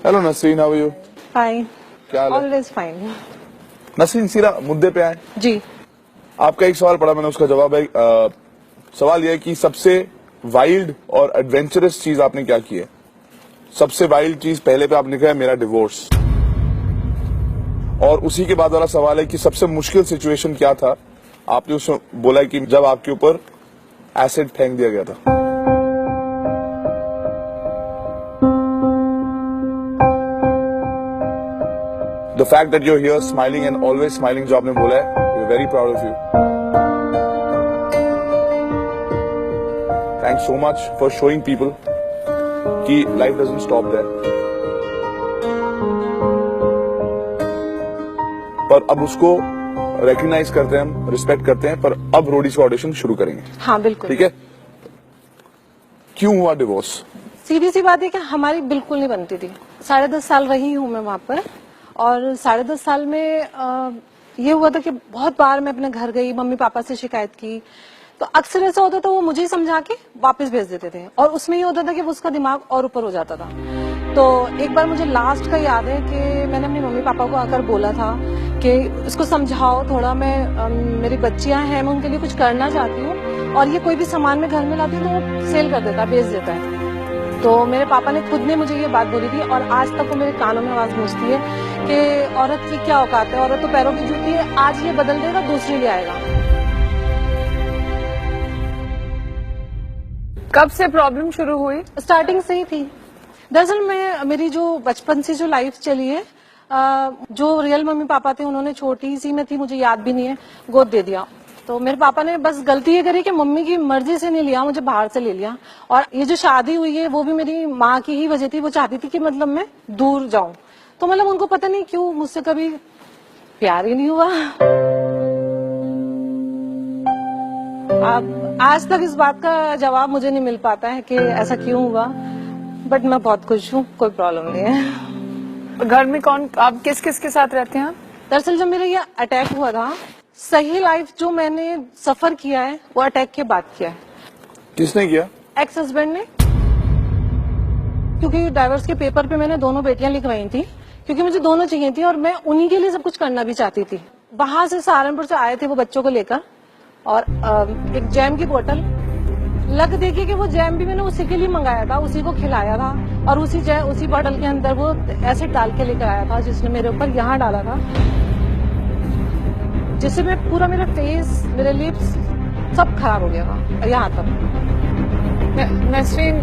Hello Nasreen, how are you? Fine, क्या हाल है? Always fine. नसरीन, सीधा मुद्दे पे आए। जी, आपका एक सवाल पढ़ा मैंने, उसका जवाब है सवाल यह है कि सबसे वाइल्ड और एडवेंचरस चीज आपने क्या की है? सबसे वाइल्ड चीज पहले पे आपने कहा मेरा डिवोर्स, और उसी के बाद वाला सवाल है कि सबसे मुश्किल सिचुएशन क्या था? आपने उसमें बोला कि जब आपके ऊपर एसिड फेंक दिया गया था। The fact that you're here smiling and always smiling, जो आपने बोला है, we're very proud of you. Thanks so much for showing people कि life doesn't stop there. पर अब उसको recognize करते हैं, हम respect करते हैं, पर अब रोडीज का ऑडिशन शुरू करेंगे। हाँ बिल्कुल। ठीक है? क्यों हुआ डिवोर्स? सीधी सी बात है कि हमारी बिल्कुल नहीं बनती थी। 10.5 साल रही हूँ मैं वहाँ पर, और 10.5 साल में ये हुआ था कि बहुत बार मैं अपने घर गई, मम्मी पापा से शिकायत की, तो अक्सर ऐसा होता था वो मुझे ही समझा के वापस भेज देते थे, और उसमें ये होता था कि उसका दिमाग और ऊपर हो जाता था। तो एक बार मुझे लास्ट का याद है कि मैंने अपने मम्मी पापा को आकर बोला था कि इसको समझाओ थोड़ा, मैं मेरी बच्चियां हैं, मैं उनके लिए कुछ करना चाहती हूँ, और ये कोई भी सामान मैं घर में लाती हूँ तो वो सेल कर देता है, बेच देता है। तो मेरे पापा ने खुद ने मुझे ये बात बोली थी, और आज तक वो मेरे कानों में आवाज गूंजती है कि औरत की क्या औकात है, औरत तो पैरों की जूती है, आज ये बदल देगा दूसरी ले आएगा। कब से प्रॉब्लम शुरू हुई? स्टार्टिंग से ही थी। दरअसल मेरी जो बचपन से जो लाइफ चली है, जो रियल मम्मी पापा थे उन्होंने छोटी सी मैं थी, मुझे याद भी नहीं है, गोद दे दिया। तो मेरे पापा ने बस गलती ये करी कि मम्मी की मर्जी से नहीं लिया, मुझे बाहर से ले लिया। और ये जो शादी हुई है वो भी मेरी माँ की ही वजह थी, वो चाहती थी कि मतलब मैं दूर जाऊं। तो मतलब उनको पता नहीं क्यों मुझसे कभी प्यार ही नहीं हुआ। अब आज तक इस बात का जवाब मुझे नहीं मिल पाता है कि ऐसा क्यों हुआ, बट मैं बहुत खुश हूँ, कोई प्रॉब्लम नहीं है। घर में कौन, आप किस किस के साथ रहते हैं? दरअसल जब मेरा ये अटैक हुआ था, सही लाइफ जो मैंने सफर किया है वो अटैक के बाद किया है। किसने किया? एक्स हस्बैंड ने, क्योंकि डाइवोर्स के पेपर पे मैंने दोनों बेटियां लिखवाई थी, क्योंकि मुझे दोनों चाहिए थी और मैं उन्हीं के लिए सब कुछ करना भी चाहती थी। वहां से सहारनपुर से आए थे वो बच्चों को लेकर, और एक जैम की बोतल, लग देखिए कि वो जैम भी मैंने उसी के लिए मंगाया था, उसी को खिलाया था, और उसी बोतल के अंदर वो एसिड डाल के लेकर आया था, जिसने मेरे ऊपर यहाँ डाला था, जिससे मैं पूरा मेरा फेस, मेरे लिप्स सब खराब हो गया था यहाँ तक। नसरीन,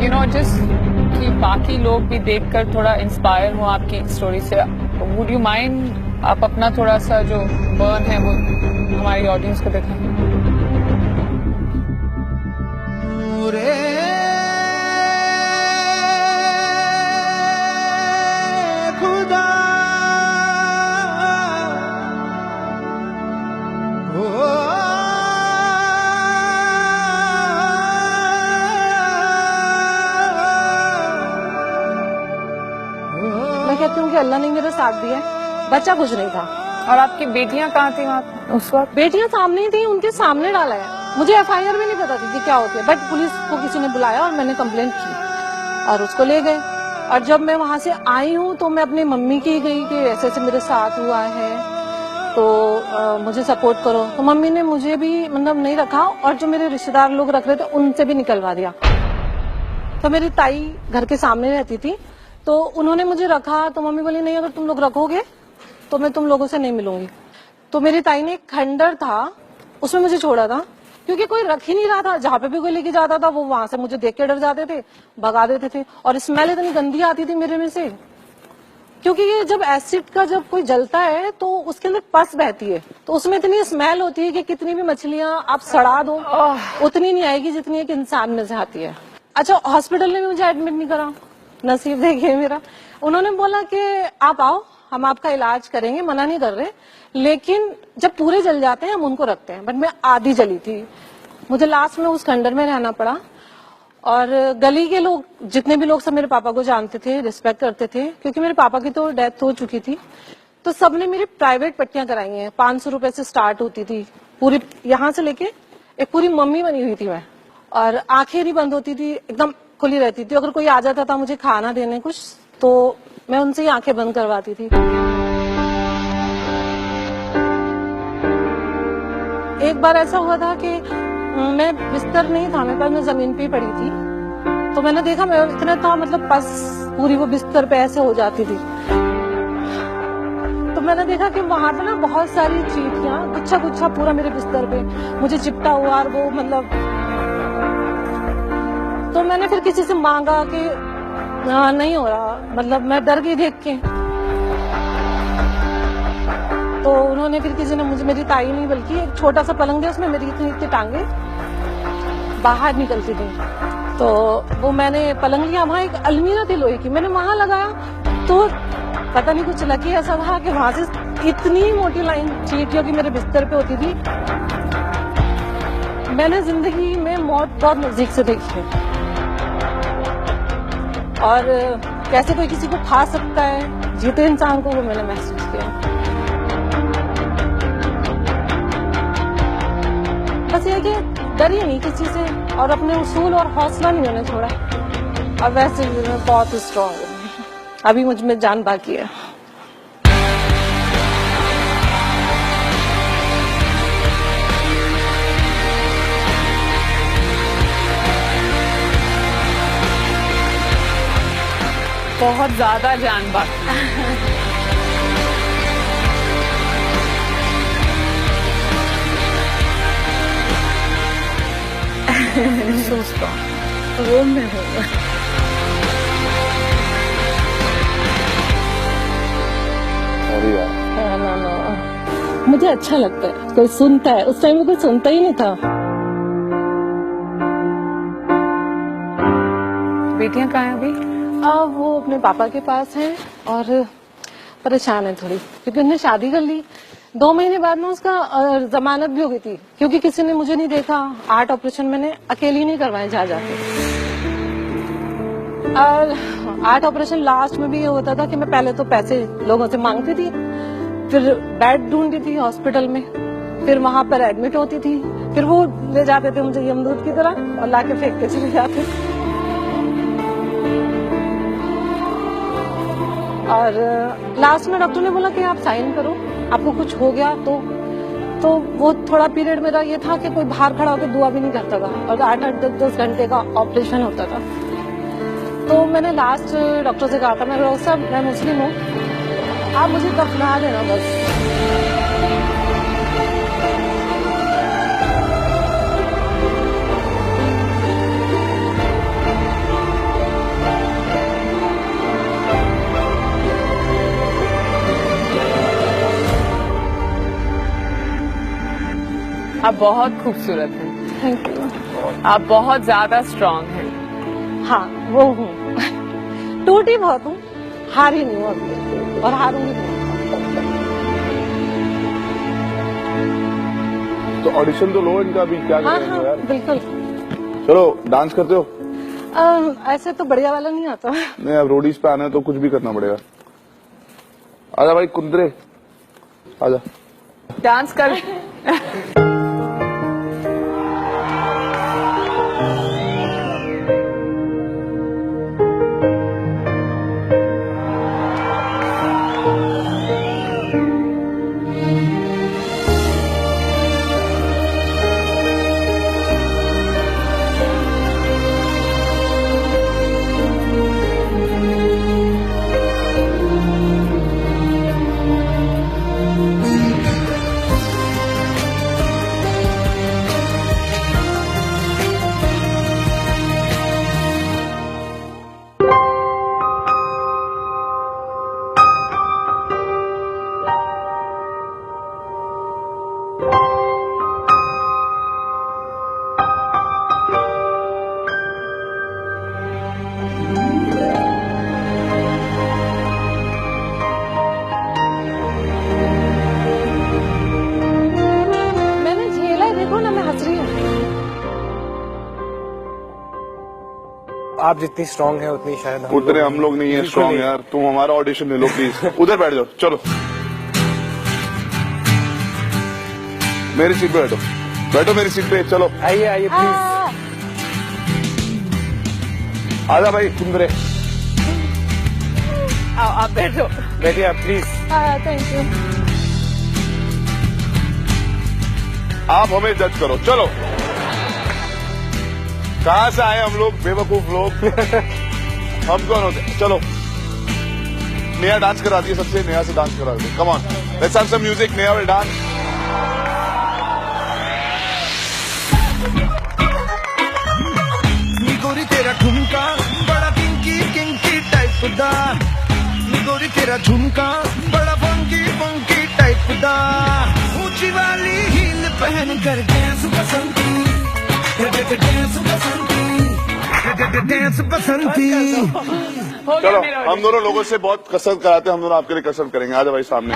यू नो, जस्ट कि बाकी लोग भी देखकर थोड़ा इंस्पायर हो आपकी स्टोरी से, वुड यू माइंड आप अपना थोड़ा सा जो बर्न है वो हमारी ऑडियंस को दिखाएं? मैं कहती हूँ कि अल्लाह ने मेरा साथ दिया, बच्चा कुछ नहीं था। और आपकी बेटियां कहाँ थी वहाँ उस वक्त? बेटियां सामने ही थी, उनके सामने डाला है। मुझे एफआईआर भी नहीं पता थी कि क्या होती है, बट पुलिस को किसी ने बुलाया और मैंने कंप्लेंट की और उसको ले गए। और जब मैं वहां से आई हूँ तो मैं अपनी मम्मी की गई कि ऐसे ऐसे मेरे साथ हुआ है, तो मुझे सपोर्ट करो। तो मम्मी ने मुझे भी मतलब नहीं रखा, और जो मेरे रिश्तेदार लोग रख रहे थे उनसे भी निकलवा दिया। तो मेरी ताई घर के सामने रहती थी, तो उन्होंने मुझे रखा। तो मम्मी बोली नहीं, अगर तुम लोग रखोगे तो मैं तुम लोगों से नहीं मिलूंगी। तो मेरी ताई ने एक खंडर था, उसमें मुझे छोड़ा था, क्योंकि कोई रख ही नहीं रहा था। जहाँ पे भी कोई लेके जाता था वो वहां से मुझे देख के डर जाते थे, भगा देते थे, और स्मेल इतनी गंदी आती थी मेरे में से, क्योंकि ये जब एसिड का जब कोई जलता है तो उसके अंदर पस बहती है, तो उसमें इतनी स्मेल होती है कि कितनी भी मछलियां आप सड़ा दो उतनी नहीं आएगी जितनी एक इंसान में से आती है। अच्छा, हॉस्पिटल ने भी मुझे एडमिट नहीं करा, नसीब देखिए मेरा। उन्होंने बोला कि आप आओ, हम आपका इलाज करेंगे, मना नहीं कर रहे, लेकिन जब पूरे जल जाते हैं हम उनको रखते हैं। बट मैं आधी जली थी, मुझे लास्ट में उस खंडर में रहना पड़ा। और गली के लोग, जितने भी लोग, सब मेरे पापा को जानते थे, रिस्पेक्ट करते थे, क्योंकि मेरे पापा की तो डेथ हो चुकी थी। तो सबने मेरी प्राइवेट पट्टियां कराई हैं, 500 रुपए से स्टार्ट होती थी, पूरी यहाँ से लेके एक पूरी मम्मी बनी हुई थी मैं, और आंखें नहीं बंद होती थी, एकदम खुली रहती थी। अगर कोई आ जाता था मुझे खाना देने कुछ, तो मैं उनसे ही आंखें बंद करवाती थी। एक बार ऐसा हुआ था कि मैं बिस्तर नहीं था मेरे पास, मैं जमीन पे ही पड़ी थी, तो मैंने देखा मैं इतना था, मतलब बस पूरी वो बिस्तर पे ऐसे हो जाती थी। तो मैंने देखा कि वहां पे ना बहुत सारी चींटियां गुच्छा गुच्छा पूरा मेरे बिस्तर पे मुझे चिपटा हुआ, और वो मतलब, तो मैंने फिर किसी से मांगा कि नहीं हो रहा, मतलब मैं डर गई देख के। तो उन्होंने फिर किसी ने मुझे, मेरी ताई नहीं बल्कि एक छोटा सा पलंग है, उसमें मेरी इतनी इतनी टांगे बाहर निकलती थी, तो वो मैंने पलंग लिया। वहां एक अलमीरा थी लोहे की, मैंने वहां लगाया, तो पता नहीं कुछ लकी ऐसा था कि वहां से इतनी मोटी लाइन चींटियों की मेरे बिस्तर पे होती थी। मैंने जिंदगी में मौत बहुत नजदीक से देखी है, और कैसे कोई किसी को खा सकता है जीते इंसान को, वो मैंने महसूस किया। बस ये कि डरी नहीं किसी से, और अपने उसूल और हौसला नहीं मैंने छोड़ा, और वैसे भी मैं बहुत स्ट्रॉन्ग हूँ, अभी मुझ में जान बाकी है। बहुत ज्यादा जान बाकी। वो मैं हूँ। अरे यार, ना, मुझे अच्छा लगता है कोई सुनता है, उस टाइम में कोई सुनता ही नहीं था। बेटियां कहाँ हैं अभी? वो अपने पापा के पास हैं, और परेशान है थोड़ी, क्योंकि उन्होंने शादी कर ली। 2 महीने बाद में उसका जमानत भी हो गई थी, क्योंकि किसी ने मुझे नहीं देखा। 8 ऑपरेशन मैंने अकेली नहीं करवाए जा जाके, और 8 ऑपरेशन लास्ट में भी ये होता था कि मैं पहले तो पैसे लोगों से मांगती थी, फिर बेड ढूंढती थी हॉस्पिटल में, फिर वहां पर एडमिट होती थी, फिर वो ले जाते थे मुझे यमदूत की तरह और लाके फेंक के चले जाते। और लास्ट में डॉक्टर ने बोला कि आप साइन करो, आपको कुछ हो गया तो वो थोड़ा पीरियड मेरा ये था कि कोई बाहर खड़ा होकर दुआ भी नहीं करता था, और 8-8 10 घंटे का ऑपरेशन होता था। तो मैंने लास्ट डॉक्टर से कहा था, मैं डॉक्टर साहब मैं मुस्लिम हूँ, आप मुझे दफना देना बस। आप बहुत खूबसूरत हैं। Thank you. आप बहुत ज्यादा स्ट्रांग हैं। हाँ वो हूँ, टूटी बहुत हूँ, हारी नहीं हूँ अभी, और हारूंगी नहीं। तो ऑडिशन तो लो इनका भी, क्या हाँ करेंगे हाँ यार। बिल्कुल। चलो, डांस करते हो? ऐसे तो बढ़िया वाला नहीं आता। नहीं, अब रोडीज पे आना है तो कुछ भी करना पड़ेगा। आजा भाई कुंदरे, आजा। डांस कर। आप जितनी स्ट्रांग है उतनी शायद उतने हम लोग नहीं है स्ट्रांग यार। तुम हमारा ऑडिशन ले लो प्लीज। उधर बैठ जाओ, चलो मेरी सीट पे बैठो, बैठो मेरी सीट पे, चलो। आइए आइए प्लीज। आजा भाई तुम मेरे आओ आप बैठो। बैठिए आप प्लीज। Thank you. आप हमें जज करो। चलो कहां से आए हम लोग बेवकूफ लोग। हम कौन होते हैं? चलो नेहा डांस कराती है सबसे। नेहा से डांस करा दो। Come on let's have some music. Neha will dance. गोरी तेरा ठुमका बड़ा किंकी किंकी टाइप दा। गोरी तेरा झुमका बड़ा फंकी फंकी टाइप दा। ऊंची वाली हील पहन कर डांस बसंती, डांस बसंती, डांस बसंती। हो गया चलो मेरा हम दोनों लोगों से बहुत कसरत कराते हैं। हम दोनों आपके लिए कसरत करेंगे। आजा भाई सामने।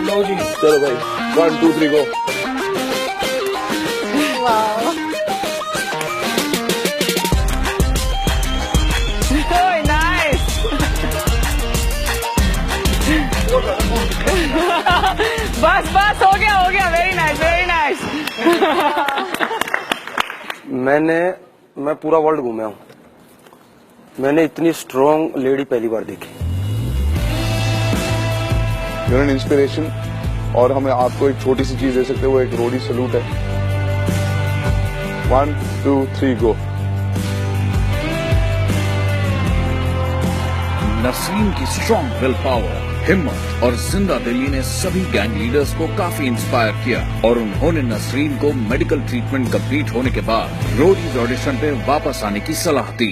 लो जी। चलो भाई 1 2 3 गो। नाइस। बस बस हो गया वेरी नाइस वेरी नाइस। मैं पूरा वर्ल्ड घूमा हूँ। मैंने इतनी स्ट्रॉन्ग लेडी पहली बार देखी। You an inspiration. और हमें आपको एक छोटी सी चीज दे सकते हैं, वो एक रोडी सलूट है। 1 2 3 गो। नसीम की स्ट्रॉन्ग विल पावर, हिम्मत और जिंदा दिली ने सभी गैंग लीडर्स को काफी इंस्पायर किया और उन्होंने नसरीन को मेडिकल ट्रीटमेंट कंप्लीट होने के बाद रोडीज ऑडिशन पे वापस आने की सलाह दी।